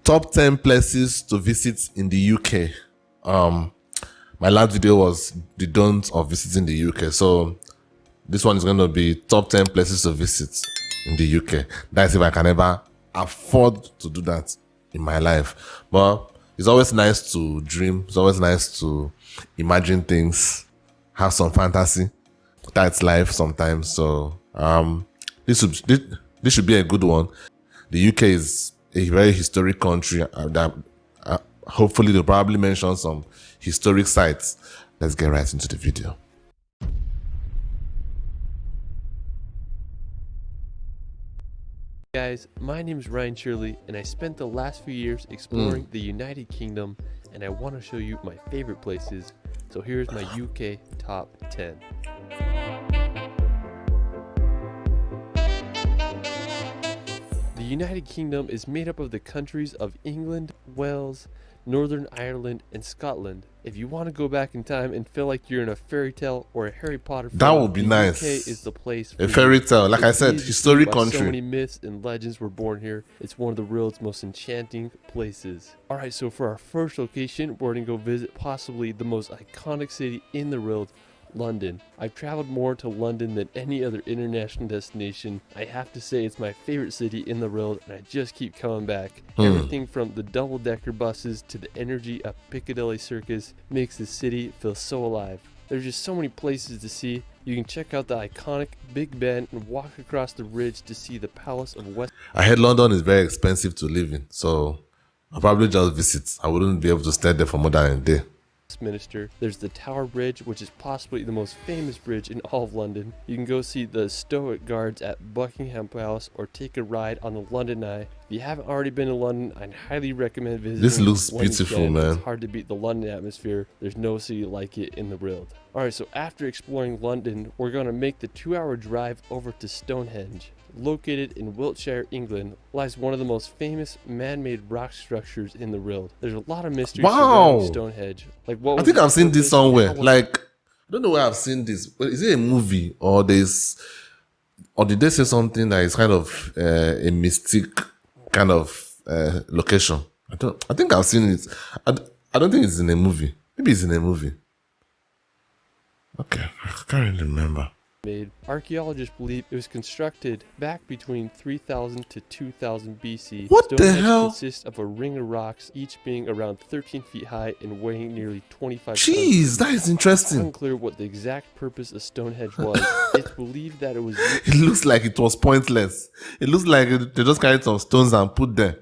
Top 10 places to visit in the UK. My last video was the don'ts of visiting the UK. So this one is going to be top 10 places to visit in the UK. That's if I can ever afford to do that in my life. But it's always nice to dream. It's always nice to imagine things, have some fantasy. That's life sometimes. So this should be a good one. The UK is a very historic country. Hopefully they'll probably mention some historic sites. Let's get right into the video. Guys, my name is Ryan Shirley, and I spent the last few years exploring the United Kingdom, and I want to show you my favorite places. So here's my UK top 10. The United Kingdom is made up of the countries of England, Wales, Northern Ireland, and Scotland. If you want to go back in time and feel like you're in a fairy tale or a Harry Potter film, that would be the nice. UK is the place for a fairy tale, like I said, historic So country. many myths and legends were born here. It's one of the world's most enchanting places. Alright, so for our first location, we're going to go visit possibly the most iconic city in the world, London. I've traveled more to London than any other international destination. I have to say it's my favorite city in the world, and I just keep coming back. Everything from the double-decker buses to the energy of Piccadilly Circus makes the city feel so alive. There's just so many places to see. You can check out the iconic Big Ben and walk across the bridge to see the Palace of West. I heard London is very expensive to live in, so I'll probably just visit. I wouldn't be able to stay there for more than a day. Westminster. There's the Tower Bridge, which is possibly the most famous bridge in all of London. You can go see the Stoic Guards at Buckingham Palace or take a ride on the London Eye. If you haven't already been to London, I'd highly recommend visiting. This looks London beautiful, again. man. It's hard to beat the London atmosphere. There's no city like it in the world. Alright, so after exploring London, we're going to make the 2-hour drive over to Stonehenge. Located in Wiltshire, England, lies one of the most famous man-made rock structures in the world. There's a lot of mystery surrounding Stonehenge. Like, what I think I've seen this somewhere. How- Like, I don't know where I've seen this. But is it a movie or did they say something that is kind of a mystic kind of location? I think I've seen it. I don't think it's in a movie. Maybe it's in a movie. Okay, I can't really remember. Made. Archaeologists believe it was constructed back between 3000 to 2000 BC. What the Stonehenge hell? consists of a ring of rocks, each being around 13 feet high and weighing nearly 25 Jeez, that is tons. It's interesting. unclear what the exact purpose of Stonehenge was. It's believed that it was It looks like it was pointless. It looks like they just carried some stones and put there.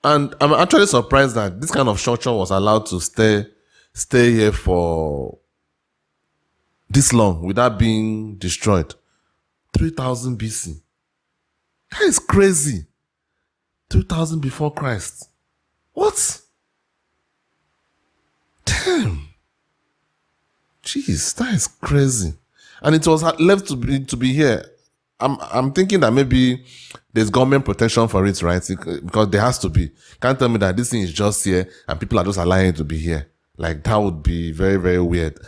And I'm actually surprised that this kind of structure was allowed to stay here for this long without being destroyed. 3000 BC. That is crazy. 2000 before Christ. What? Damn. Jeez, that is crazy. And it was left to be here. I'm thinking that maybe there's government protection for it, right? Because there has to be. Can't tell me that this thing is just here and people are just allowing it to be here. Like, that would be very, very weird.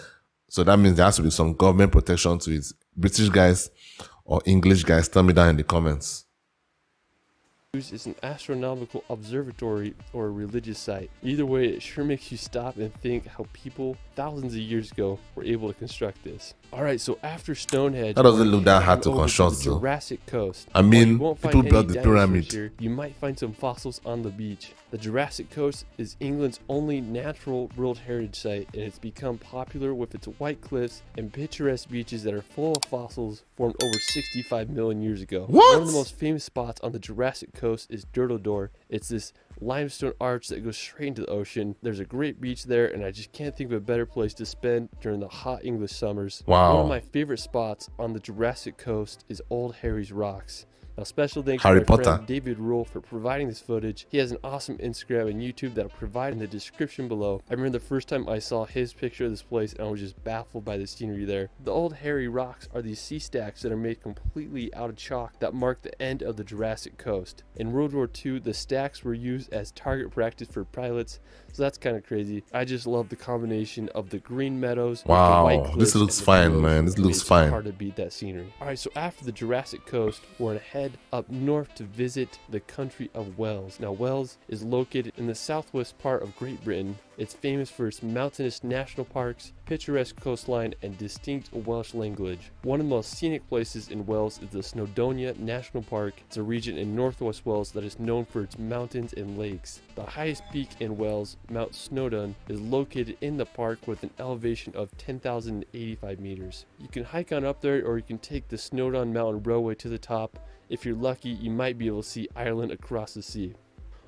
So that means there has to be some government protection to it. British guys or English guys, tell me down in the comments. is an astronomical observatory or a religious site. Either way, it sure makes you stop and think how people thousands of years ago were able to construct this. Alright, so after Stonehenge, That doesn't look that hard to over construct, the though. Jurassic Coast. I While mean, you won't find people any built the dinosaurs pyramid. here, you might find some fossils on the beach. The Jurassic Coast is England's only natural World Heritage Site, and it's become popular with its white cliffs and picturesque beaches that are full of fossils formed over 65 million years ago. What? One of the most famous spots on the Jurassic Coast is Durdledore. It's this limestone arch that goes straight into the ocean. There's a great beach there, and I just can't think of a better place to spend during the hot English summers. Wow. One of my favorite spots on the Jurassic Coast is Old Harry's Rocks. Now, special thanks Harry to my Potter. friend David Rule for providing this footage. He has an awesome Instagram and YouTube that I'll provide in the description below. I remember the first time I saw his picture of this place and I was just baffled by the scenery there. The Old Harry Rocks are these sea stacks that are made completely out of chalk that mark the end of the Jurassic Coast. In World War II, the stacks were used as target practice for pilots, so that's kind of crazy. I just love the combination of the green meadows with the Wow, white this cliffs looks and the fine, blue man. This ocean. looks It's fine. hard to beat that scenery. Alright, so after the Jurassic Coast, we're gonna head head up north to visit the country of Wales. Now, Wales is located in the southwest part of Great Britain. It's famous for its mountainous national parks, picturesque coastline, and distinct Welsh language. One of the most scenic places in Wales is the Snowdonia National Park. It's a region in northwest Wales that is known for its mountains and lakes. The highest peak in Wales, Mount Snowdon, is located in the park with an elevation of 10,085 meters. You can hike on up there, or you can take the Snowdon Mountain Railway to the top. If you're lucky, you might be able to see Ireland across the sea.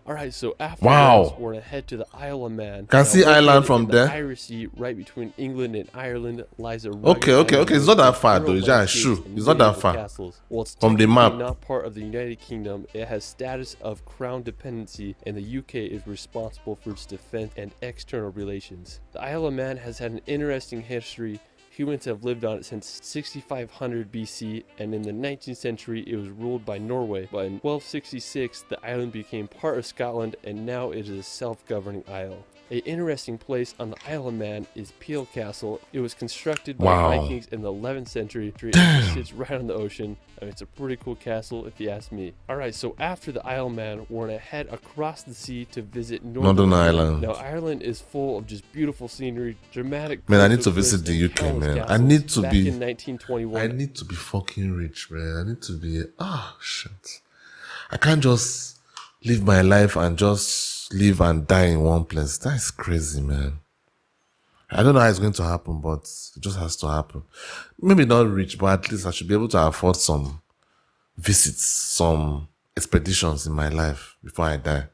Alright, so after Wales, we're going to head to the Isle of Man. Can see Ireland from there. The Irish Sea, right between England and Ireland, lies a Okay. It's not that far though. Yeah, sure. It's not that far. Well, it's From the map. not part of the United Kingdom. It has status of crown dependency, and the UK is responsible for its defense and external relations. The Isle of Man has had an interesting history. Humans have lived on it since 6500 BC, and in the 19th century it was ruled by Norway. But in 1266 the island became part of Scotland, and now it is a self-governing isle. An interesting place on the Isle of Man is Peel Castle. It was constructed by Vikings in the 11th century. It sits right on the ocean. I mean, it's a pretty cool castle if you ask me. Alright, so after the Isle of Man, we're going to head across the sea to visit Northern Ireland. Now, Ireland is full of just beautiful scenery, dramatic... Man, I need to visit the UK, man. I need to be... in 1921. I need to be fucking rich, man. I need to be... shit. I can't just live my life and just live and die in one place. That is crazy, man. I don't know how it's going to happen, but it just has to happen. Maybe not rich, but at least I should be able to afford some visits, some expeditions in my life before I die.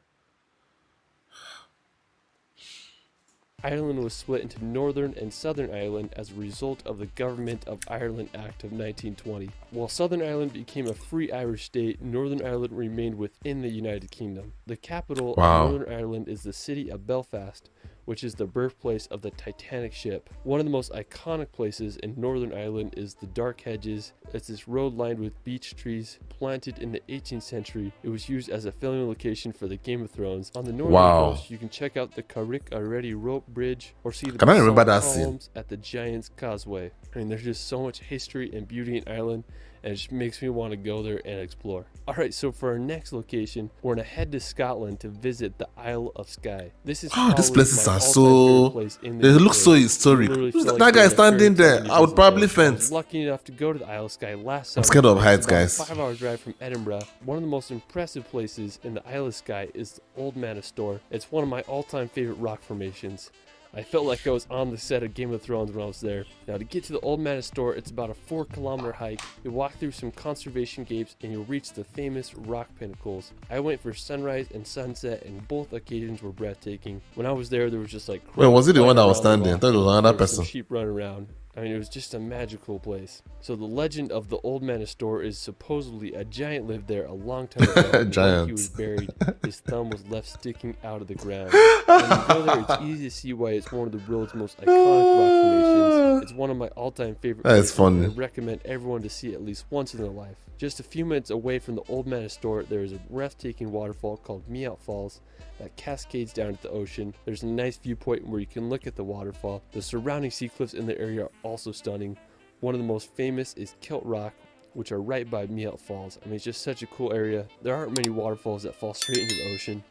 Ireland was split into Northern and Southern Ireland as a result of the Government of Ireland Act of 1920. While Southern Ireland became a free Irish state, Northern Ireland remained within the United Kingdom. The capital of Northern Ireland is the city of Belfast, which is the birthplace of the Titanic ship. One of the most iconic places in Northern Ireland is the Dark Hedges. It's this road lined with beech trees planted in the 18th century. It was used as a filming location for the Game of Thrones. On the northern coast, you can check out the Carrick Already Rope Bridge or see the columns at the Giant's Causeway. I mean, there's just so much history and beauty in Ireland, and it just makes me want to go there and explore. Alright, so for our next location, we're going to head to Scotland to visit the Isle of Skye. This is these places are so... They look so historic. That guy standing there, I would probably faint. I was lucky enough to go to the Isle of Skye last summer. I'm scared of heights, guys. 5-hour drive from Edinburgh. One of the most impressive places in the Isle of Skye is the Old Manor Store. It's one of my all-time favorite rock formations. I felt like I was on the set of Game of Thrones when I was there. Now, to get to the Old Manor Store, it's about a 4-kilometer hike. You walk through some conservation gates and you'll reach the famous rock pinnacles. I went for sunrise and sunset, and both occasions were breathtaking. When I was there was just like... Wait, was it the one that was standing? I thought it was another person. Sheep running around. I mean, it was just a magical place. So the legend of the Old Manor Store is supposedly a giant lived there a long time ago. When he was buried, his thumb was left sticking out of the ground. When you go there, it's easy to see why it's one of the world's most iconic rock formations. It's one of my all-time favorite places. Funny. I recommend everyone to see it at least once in their life. Just a few minutes away from the Old Manor Store, there is a breathtaking waterfall called Meout Falls that cascades down to the ocean. There's a nice viewpoint where you can look at the waterfall. The surrounding sea cliffs in the area are also stunning. One of the most famous is Kilt Rock, which are right by Meout Falls. I mean, it's just such a cool area. There aren't many waterfalls that fall straight into the ocean.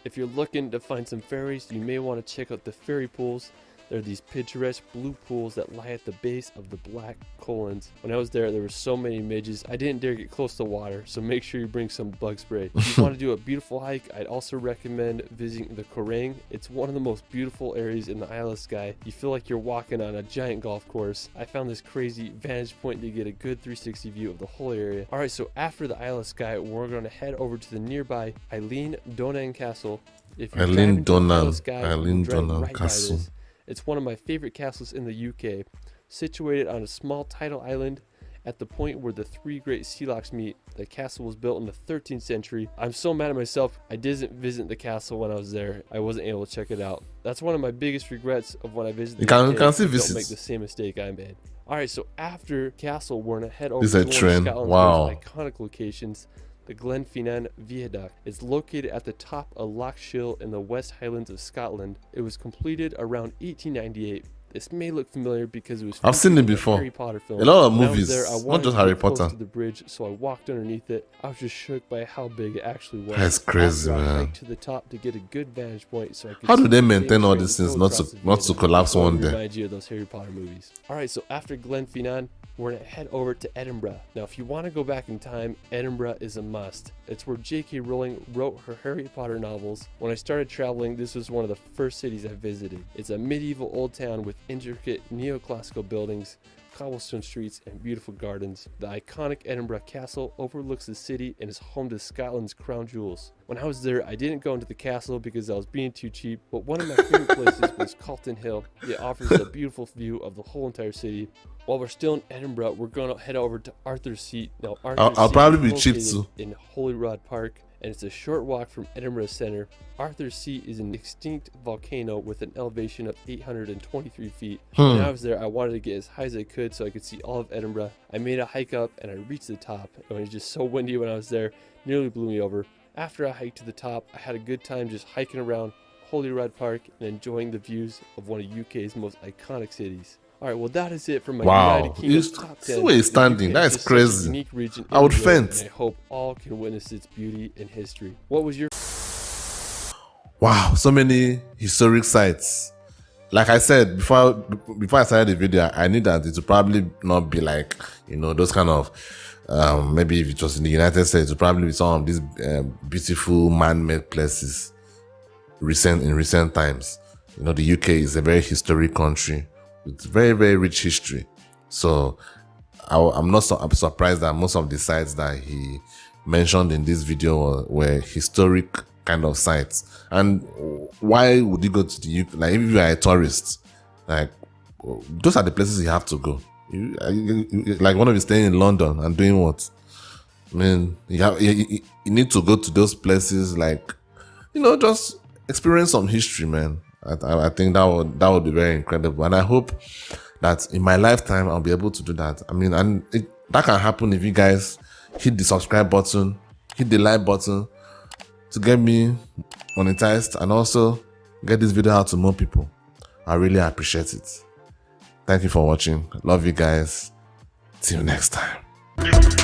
If you're looking to find some ferries, you may want to check out the ferry pools. There are these picturesque blue pools that lie at the base of the Black Colons. When I was there were so many midges. I didn't dare get close to water, so make sure you bring some bug spray. If you want to do a beautiful hike, I'd also recommend visiting the Corang. It's one of the most beautiful areas in the Isle of Skye. You feel like you're walking on a giant golf course. I found this crazy vantage point to get a good 360 view of the whole area. Alright, so after the Isle of Skye, we're going to head over to the nearby Eilean Donan Castle. If you're Eilean Donan right Castle. It's one of my favorite castles in the UK, situated on a small tidal island at the point where the 3 great sea locks meet. The castle was built in the 13th century. I'm so mad at myself I didn't visit the castle when I was there. I wasn't able to check it out. That's one of my biggest regrets of when I visited. You can still don't visit. make the same mistake I made. Alright, so after castle, we're going to head over This to is one a of trend. Scotland's Wow. most iconic locations. The Glenfinnan Viaduct is located at the top of Loch Shiel in the West Highlands of Scotland. It was completed around 1898. This may look familiar because it was I've seen featured it in the before. Harry Potter film. A lot of When I was movies, there, I not wanted just to Harry get close Potter. to the bridge, so I walked underneath it. I was just shook by how big it actually was. That's crazy, After I man. hiked to the top to get a good vantage point, so I could How do see they the maintain James all Train these go things not across to the not to Viaduct? collapse It one day? reminds you of those Harry Potter movies. All right, so after Glenfinnan, we're gonna head over to Edinburgh. Now, if you want to go back in time, Edinburgh is a must. It's where J.K. Rowling wrote her Harry Potter novels. When I started traveling, this was one of the first cities I visited. It's a medieval old town with intricate neoclassical buildings, cobblestone streets, and beautiful gardens. The iconic Edinburgh Castle overlooks the city and is home to Scotland's crown jewels. When I was there, I didn't go into the castle because I was being too cheap, but one of my favorite places was Calton Hill. It offers a beautiful view of the whole entire city. While we're still in Edinburgh, we're going to head over to Arthur's Seat. Now, I'll Seat probably is be cheap located too. in Holyrood Park, and it's a short walk from Edinburgh Centre. Arthur's Seat is an extinct volcano with an elevation of 823 feet. When I was there, I wanted to get as high as I could so I could see all of Edinburgh. I made a hike up and I reached the top. It was just so windy when I was there, nearly blew me over. After I hiked to the top, I had a good time just hiking around Holyrood Park and enjoying the views of one of UK's most iconic cities. All right, well, that is it for my Wow. United Kingdom's You- top see 10. where he's The standing. UK That is is just such a crazy. unique region I would in the world, faint. and I hope all can witness its beauty and history. What was your Wow, so many historic sites. Like I said before I started the video, I knew that it would probably not be like, those kind of maybe if it was in the United States, it would probably be some of these beautiful man-made places in recent times. The UK is a very historic country with very, very rich history. So I'm not I'm surprised that most of the sites that he mentioned in this video were historic kind of sites. And why would you go to the UK? Like, if you are a tourist, like, those are the places you have to go. Like, one of you staying in London and doing what? I mean, you need to go to those places, like, just experience some history, man. I think that would be very incredible, and I hope that in my lifetime I'll be able to do that. I mean, and that can happen if you guys hit the subscribe button, hit the like button to get me monetized, and also get this video out to more people. I really appreciate it. Thank you for watching. Love you guys. Till next time.